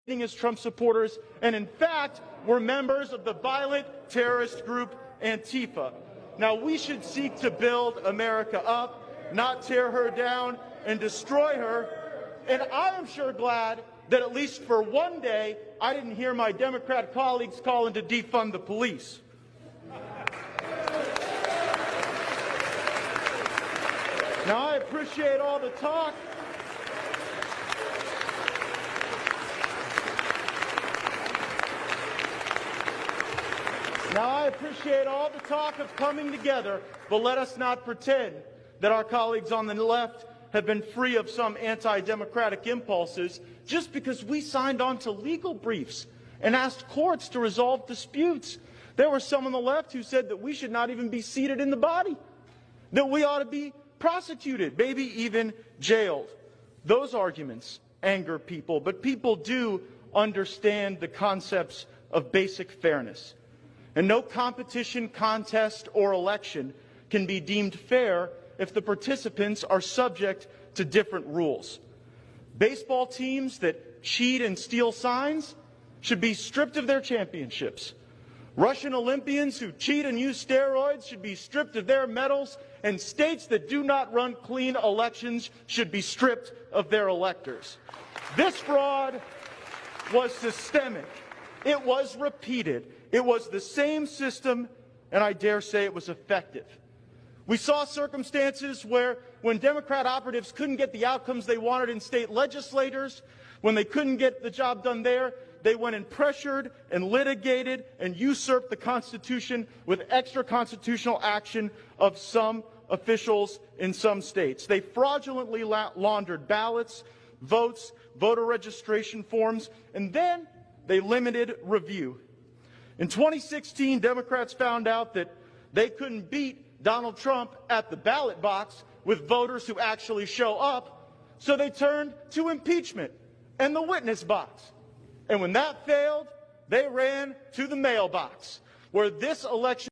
as Trump supporters, and in fact, were members of the violent terrorist group Antifa. Now, we should seek to build America up, not tear her down and destroy her. And I am sure glad that at least for one day, I didn't hear my Democrat colleagues calling to defund the police. Now, I appreciate all the talk. Now, I appreciate all the talk of coming together, but let us not pretend that our colleagues on the left have been free of some anti-democratic impulses just because we signed on to legal briefs and asked courts to resolve disputes. There were some on the left who said that we should not even be seated in the body, that we ought to be prosecuted, maybe even jailed. Those arguments anger people, but people do understand the concepts of basic fairness. And no competition, contest, or election can be deemed fair if the participants are subject to different rules. Baseball teams that cheat and steal signs should be stripped of their championships. Russian Olympians who cheat and use steroids should be stripped of their medals, and states that do not run clean elections should be stripped of their electors. This fraud was systemic. It was repeated. It was the same system, and I dare say it was effective. We saw circumstances where when Democrat operatives couldn't get the outcomes they wanted in state legislators, when they couldn't get the job done there, they went and pressured and litigated and usurped the Constitution with extra constitutional action of some officials in some states. They fraudulently laundered ballots, votes, voter registration forms, and then they limited review. In 2016, Democrats found out that they couldn't beat Donald Trump at the ballot box with voters who actually show up, so they turned to impeachment and the witness box. And when that failed, they ran to the mailbox, where this election